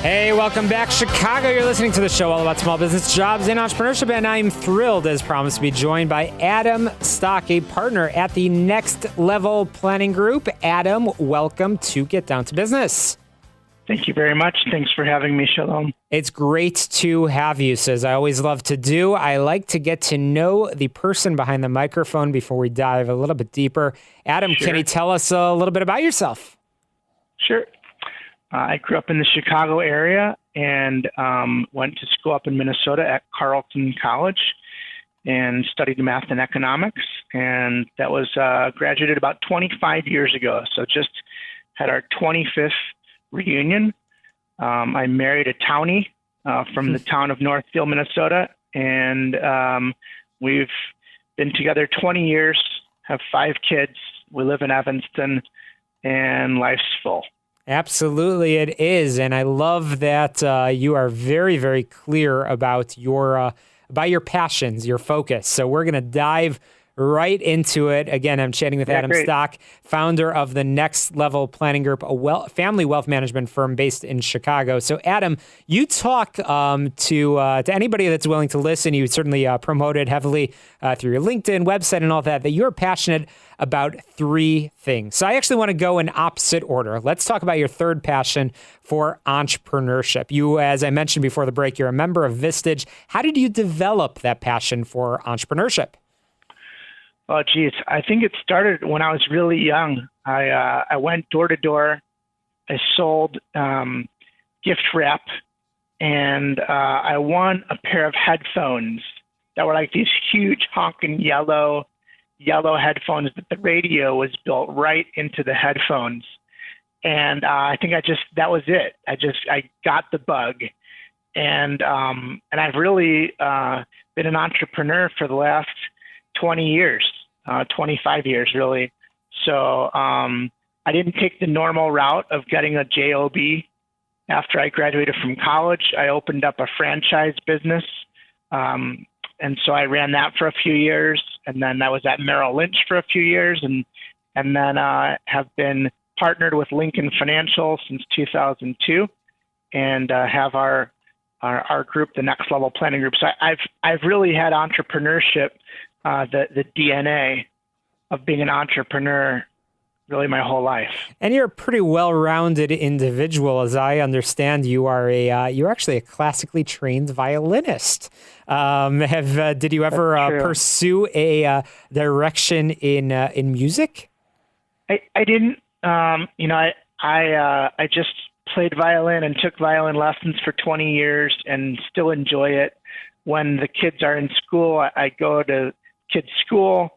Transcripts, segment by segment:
Hey, welcome back, Chicago. You're listening to the show all about small business, jobs, and entrepreneurship, and I'm thrilled, as promised, to be joined by Adam Stock, a partner at the Next Level Planning Group. Adam, welcome to Get Down to Business. Thank you very much. Thanks for having me, Shalom. It's great to have you. So as I always love to do, I like to get to know the person behind the microphone before we dive a little bit deeper. Adam, Sure. Can you tell us a little bit about yourself? Sure. I grew up in the Chicago area and went to school up in Minnesota at Carleton College and studied math and economics. And that was graduated about 25 years ago. So just had our 25th reunion. I married a townie from the town of Northfield, Minnesota. And we've been together 20 years, have 5 kids. We live in Evanston, and life's full. Absolutely, it is, and I love that you are very, very clear about your passions, your focus. So we're going to dive right into it. Again, I'm chatting with Adam great. Stock, founder of the Next Level Planning Group, a family wealth management firm based in Chicago. So, Adam, you talk to anybody that's willing to listen. You certainly promoted heavily through your LinkedIn website and all that you're passionate about 3 things. So I actually want to go in opposite order. Let's talk about your third passion for entrepreneurship. You, as I mentioned before the break, you're a member of Vistage. How did you develop that passion for entrepreneurship? Oh, geez. I think it started when I was really young. I went door to door. I sold gift wrap, and I won a pair of headphones that were like these huge honking yellow headphones, but the radio was built right into the headphones. And I think that was it. I got the bug. And I've really been an entrepreneur for the last 20 years, 25 years, really. So I didn't take the normal route of getting a job. After I graduated from college, I opened up a franchise business. And so I ran that for a few years, and then I was at Merrill Lynch for a few years, and then have been partnered with Lincoln Financial since 2002, and have our group, the Next Level Planning Group. So I've really had entrepreneurship, the DNA of being an entrepreneur, really my whole life. And you're a pretty well-rounded individual, as I understand. You're actually a classically trained violinist. Did you ever pursue a direction in music? I didn't. I just played violin and took violin lessons for 20 years and still enjoy it. When the kids are in school, I go to kids' school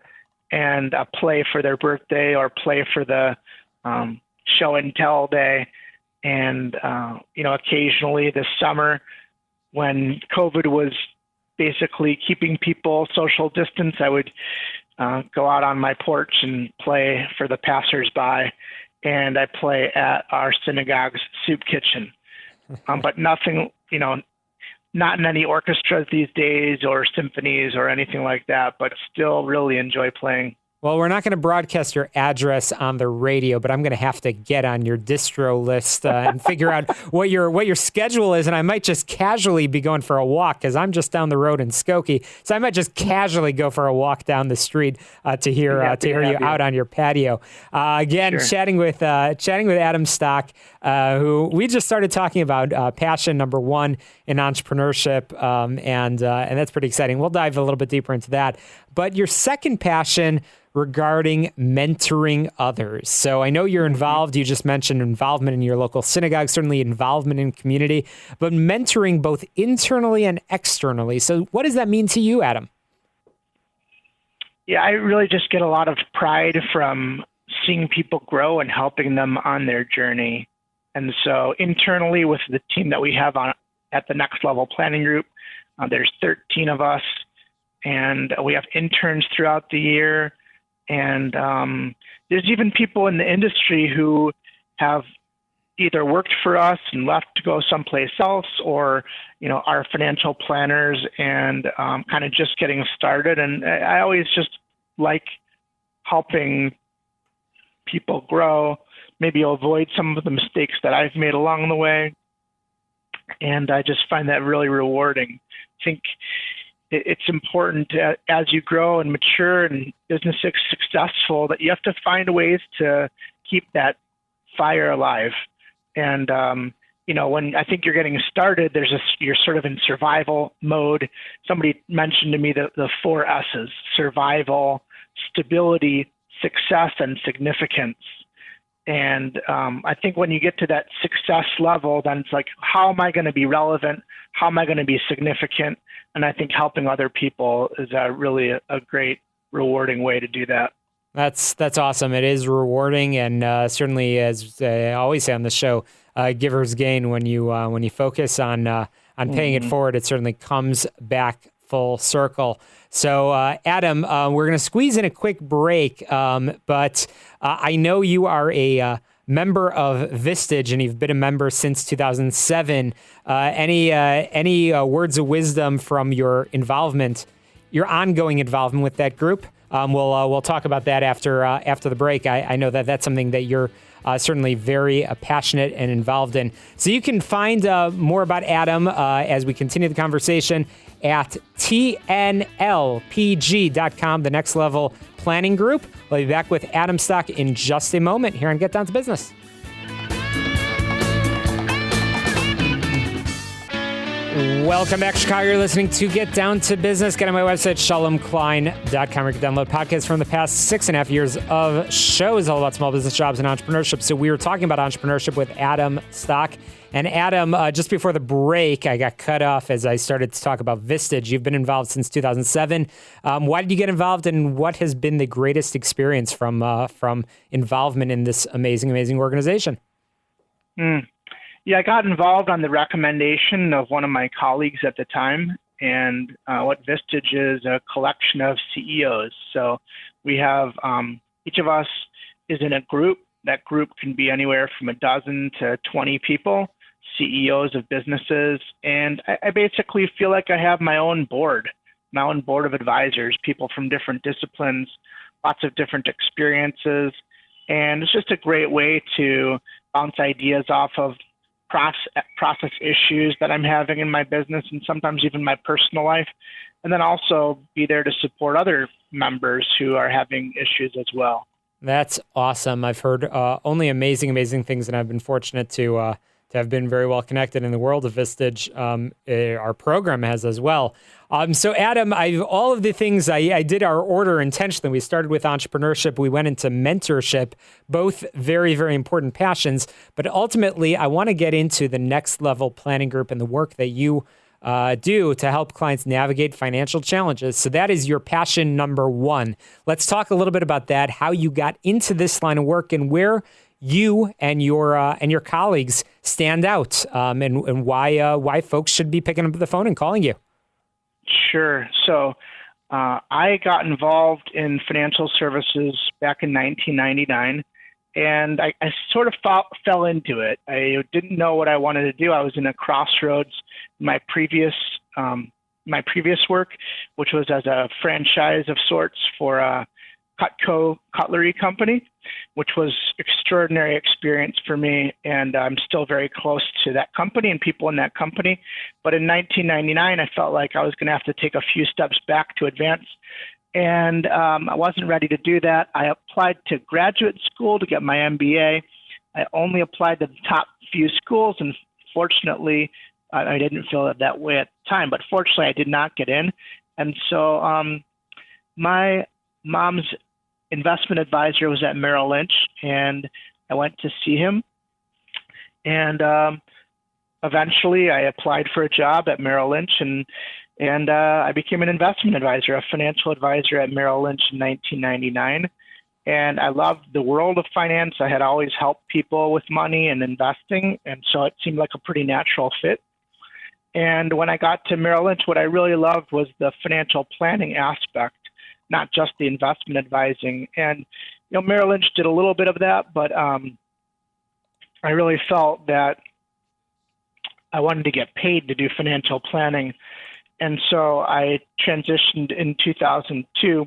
and play for their birthday or play for the show and tell day. And, occasionally this summer when COVID was basically keeping people social distance, I would go out on my porch and play for the passersby. And I play at our synagogue's soup kitchen. But nothing, not in any orchestras these days or symphonies or anything like that, but still really enjoy playing. Well, we're not going to broadcast your address on the radio, but I'm going to have to get on your distro list and figure out what your schedule is. And I might just casually be going for a walk because I'm just down the road in Skokie. So I might just casually go for a walk down the street to hear you out on your patio. Again, sure. chatting with Adam Stock, who we just started talking about passion number 1 in entrepreneurship, and that's pretty exciting. We'll dive a little bit deeper into that. But your second passion regarding mentoring others. So I know you're involved. You just mentioned involvement in your local synagogue, certainly involvement in community, but mentoring both internally and externally. So what does that mean to you, Adam? Yeah, I really just get a lot of pride from seeing people grow and helping them on their journey. And so internally with the team that we have at the Next Level Planning Group, there's 13 of us, and we have interns throughout the year. And there's even people in the industry who have either worked for us and left to go someplace else, or, are financial planners and kind of just getting started. And I always just like helping people grow, maybe avoid some of the mistakes that I've made along the way. And I just find that really rewarding. I think it's important as you grow and mature and business is successful that you have to find ways to keep that fire alive. And, when I think you're getting started, you're sort of in survival mode. Somebody mentioned to me the 4 S's: survival, stability, success, and significance. And I think when you get to that success level, then it's like, how am I going to be relevant? How am I going to be significant? And I think helping other people is really a great, rewarding way to do that. That's awesome. It is rewarding, and certainly, as I always say on the show, givers gain. When you focus on paying it forward, it certainly comes back full circle. So, Adam, we're going to squeeze in a quick break, but I know you are a member of Vistage, and you've been a member since 2007. Any words of wisdom from your ongoing involvement with that group? We'll talk about that after the break. I know that's something that you're certainly very passionate and involved in. So you can find more about Adam as we continue the conversation at tnlpg.com, the Next Level Planning Group. We'll be back with Adam Stock in just a moment here on Get Down to Business. Welcome back, Chicago. You're listening to Get Down to Business. Get on my website, shalomklein.com, where you can download podcasts from the past 6.5 years of shows all about small business, jobs, and entrepreneurship. So we were talking about entrepreneurship with Adam Stock. And Adam, just before the break, I got cut off as I started to talk about Vistage. You've been involved since 2007. Why did you get involved, and what has been the greatest experience from involvement in this amazing, amazing organization? Yeah, I got involved on the recommendation of one of my colleagues at the time. And what Vistage is a collection of CEOs. So we have, each of us is in a group. That group can be anywhere from 12 to 20 people, CEOs of businesses. And I basically feel like I have my own board of advisors, people from different disciplines, lots of different experiences. And it's just a great way to bounce ideas off of process issues that I'm having in my business and sometimes even my personal life, and then also be there to support other members who are having issues as well. That's awesome. I've heard only amazing, amazing things, and I've been fortunate to have been very well connected in the world of Vistage. Our program has as well. So Adam, all of the things I did our order intentionally. We started with entrepreneurship. We went into mentorship, both very, very important passions. But ultimately, I want to get into the Next Level Planning Group and the work that you do to help clients navigate financial challenges. So that is your passion number one. Let's talk a little bit about that, how you got into this line of work and where you and your colleagues stand out, and why folks should be picking up the phone and calling you. Sure. So I got involved in financial services back in 1999, and I sort of fell into it. I didn't know what I wanted to do. I was in a crossroads. My previous work, which was as a franchise of sorts for a Cutco cutlery company, which was extraordinary experience for me. And I'm still very close to that company and people in that company. But in 1999, I felt like I was going to have to take a few steps back to advance. And I wasn't ready to do that. I applied to graduate school to get my MBA. I only applied to the top few schools, and fortunately, I didn't feel it that way at the time, but fortunately, I did not get in. And so my mom's investment advisor was at Merrill Lynch, and I went to see him. And eventually, I applied for a job at Merrill Lynch, and I became an investment advisor, a financial advisor at Merrill Lynch in 1999. And I loved the world of finance. I had always helped people with money and investing, and so it seemed like a pretty natural fit. And when I got to Merrill Lynch, what I really loved was the financial planning aspect, not just the investment advising. And Merrill Lynch did a little bit of that, but I really felt that I wanted to get paid to do financial planning. And so I transitioned in 2002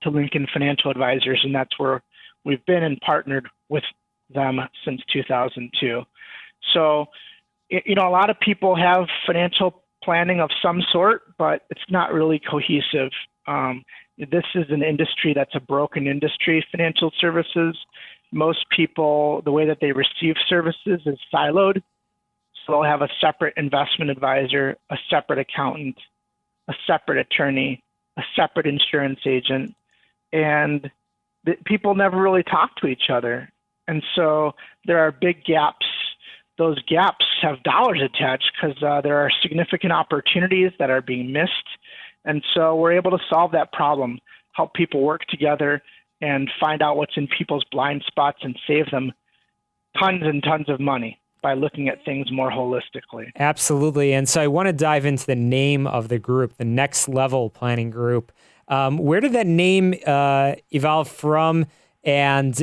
to Lincoln Financial Advisors, and that's where we've been and partnered with them since 2002. So A lot of people have financial planning of some sort, but it's not really cohesive. This is an industry that's a broken industry, financial services. Most people, the way that they receive services is siloed. So they'll have a separate investment advisor, a separate accountant, a separate attorney, a separate insurance agent, and people never really talk to each other. And so there are big gaps. Those gaps have dollars attached because there are significant opportunities that are being missed. And so we're able to solve that problem, help people work together and find out what's in people's blind spots and save them tons and tons of money by looking at things more holistically. Absolutely. And so I want to dive into the name of the group, the Next Level Planning Group. Where did that name evolve from? And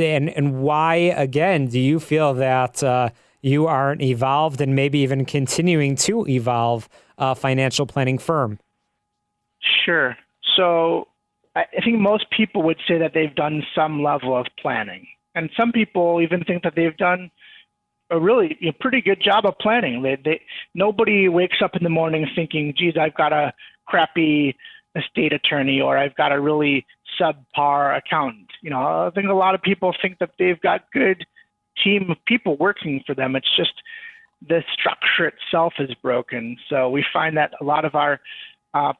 why, again, do you feel that you are an evolved and maybe even continuing to evolve financial planning firm? Sure. So I think most people would say that they've done some level of planning. And some people even think that they've done a really pretty good job of planning. Nobody wakes up in the morning thinking, geez, I've got a crappy estate attorney or I've got a really subpar accountant. I think a lot of people think that they've got good team of people working for them. It's just the structure itself is broken. So we find that a lot of our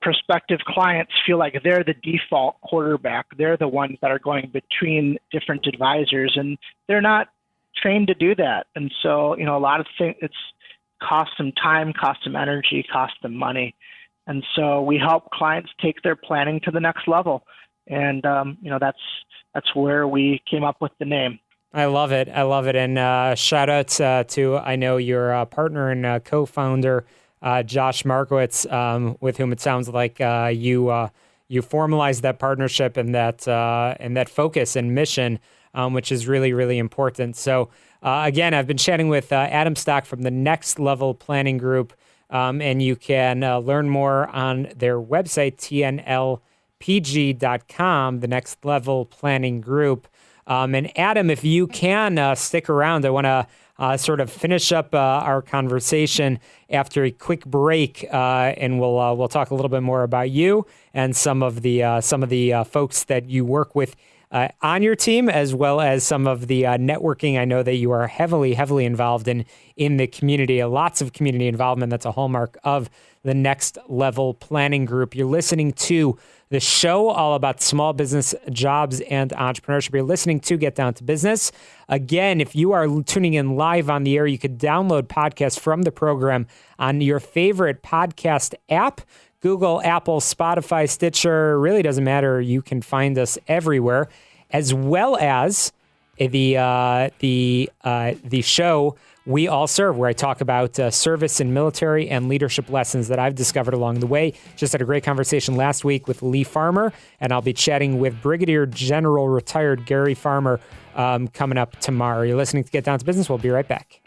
prospective clients feel like they're the default quarterback. They're the ones that are going between different advisors, and they're not trained to do that. And so, a lot of things, it's cost them time, cost them energy, cost them money. And so we help clients take their planning to the next level. And, that's where we came up with the name. I love it. And shout out to, I know your partner and co-founder, Josh Markowitz, with whom it sounds like you formalized that partnership and that focus and mission, which is really, really important. So again, I've been chatting with Adam Stock from the Next Level Planning Group, and you can learn more on their website, tnlpg.com, the Next Level Planning Group. And Adam, if you can stick around, I want to sort of finish up our conversation after a quick break, and we'll talk a little bit more about you and some of the folks that you work with on your team, as well as some of the networking. I know that you are heavily involved in the community. Lots of community involvement. That's a hallmark of the Next Level Planning Group. You're listening to the show all about small business, jobs, and entrepreneurship. You're listening to Get Down to Business. Again, if you are tuning in live on the air, you could download podcasts from the program on your favorite podcast app. Google, Apple, Spotify, Stitcher, really doesn't matter. You can find us everywhere, as well as the show We All Serve, where I talk about service and military and leadership lessons that I've discovered along the way. Just had a great conversation last week with Lee Farmer, and I'll be chatting with Brigadier General retired Gary Farmer coming up tomorrow. You're listening to Get Down to Business. We'll be right back.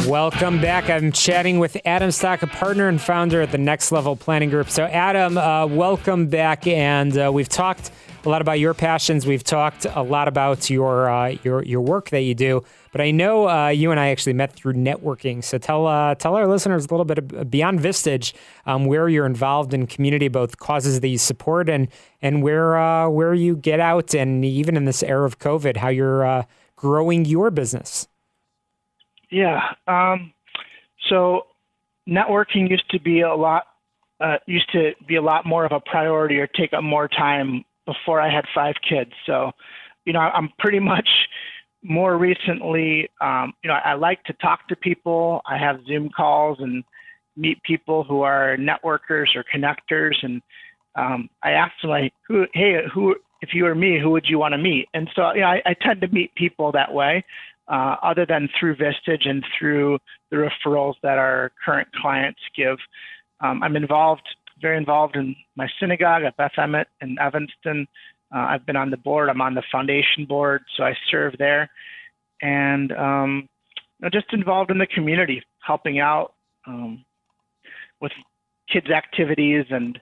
Welcome back. I'm chatting with Adam Stock, a partner and founder at the Next Level Planning Group. So Adam, welcome back. And we've talked a lot about your passions. We've talked a lot about your work that you do. But I know you and I actually met through networking. So tell our listeners a little bit of, beyond Vistage, where you're involved in community, both causes that you support and where you get out, and even in this era of COVID, how you're growing your business. Yeah. So networking used to be a lot more of a priority or take up more time before I had 5 kids. So, I'm pretty much more recently, I like to talk to people. I have Zoom calls and meet people who are networkers or connectors. And I asked them, like, who, if you were me, who would you want to meet? And so, I tend to meet people that way. Other than through Vistage and through the referrals that our current clients give. I'm very involved in my synagogue at Beth Emmet in Evanston. I've been on the board. I'm on the foundation board, so I serve there. And just involved in the community, helping out with kids' activities and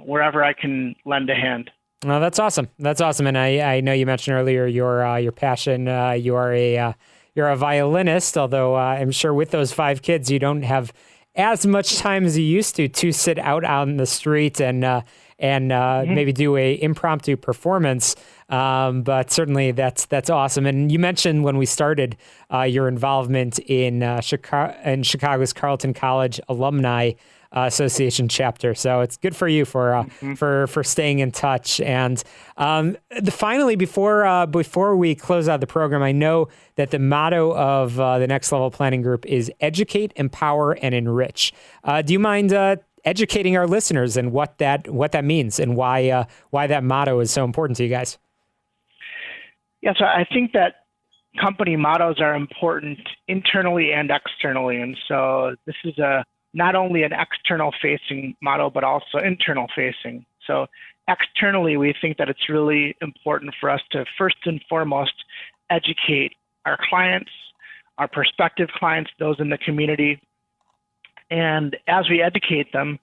wherever I can lend a hand. Well, that's awesome. And I know you mentioned earlier your passion. You are you're a violinist, although I'm sure with those 5 kids, you don't have as much time as you used to sit out on the street and maybe do a impromptu performance. But certainly that's awesome. And you mentioned when we started your involvement in Chicago's Carleton College Alumni Association chapter. So it's good for you for staying in touch. And finally, before we close out the program, I know that the motto of the Next Level Planning Group is educate, empower, and enrich. Do you mind educating our listeners and what that means and why that motto is so important to you guys? Yeah, so I think that company mottos are important internally and externally. And so this is not only an external facing motto, but also internal facing. So externally, we think that it's really important for us to first and foremost educate our clients, our prospective clients, those in the community. And as we educate them,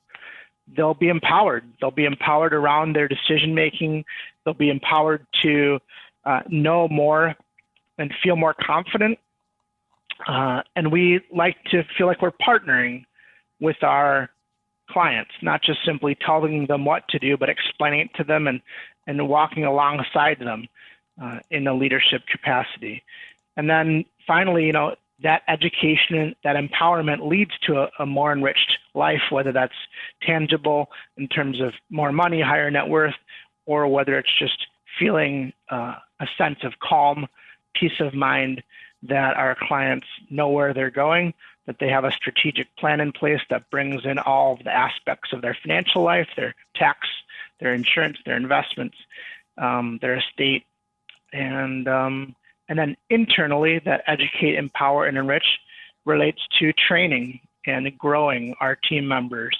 they'll be empowered. They'll be empowered around their decision making. They'll be empowered to know more and feel more confident. And we like to feel like we're partnering with our clients, not just simply telling them what to do, but explaining it to them and walking alongside them in a leadership capacity. And then finally, that education, that empowerment leads to a more enriched life, whether that's tangible in terms of more money, higher net worth, or whether it's just feeling a sense of calm, peace of mind that our clients know where they're going, that they have a strategic plan in place that brings in all of the aspects of their financial life, their tax, their insurance, their investments, their estate, and then internally, that educate, empower, and enrich relates to training and growing our team members.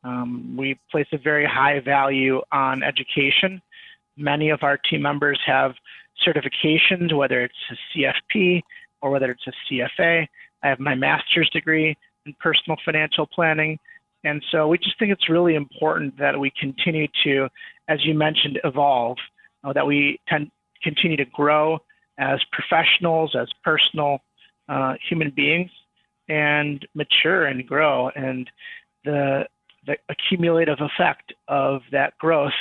We place a very high value on education. Many of our team members have certifications, whether it's a CFP or whether it's a CFA. I have my master's degree in personal financial planning. And so we just think it's really important that we continue to, as you mentioned, evolve, that we continue to grow as professionals, as personal human beings, and mature and grow. And the accumulative effect of that growth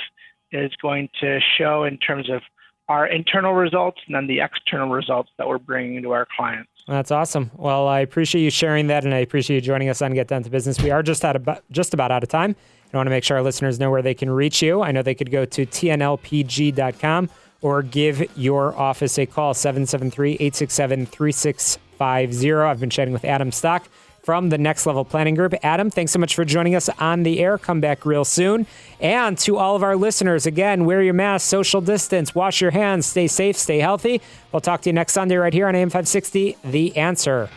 is going to show in terms of our internal results and then the external results that we're bringing to our clients. That's awesome. Well, I appreciate you sharing that, and I appreciate you joining us on Get Down to Business. We are just about out of time. I want to make sure our listeners know where they can reach you. I know they could go to tnlpg.com or give your office a call, 773-867-3650. I've been chatting with Adam Stock from the Next Level Planning Group. Adam, thanks so much for joining us on the air. Come back real soon. And to all of our listeners, again, wear your mask, social distance, wash your hands, stay safe, stay healthy. We'll talk to you next Sunday right here on AM 560, The Answer.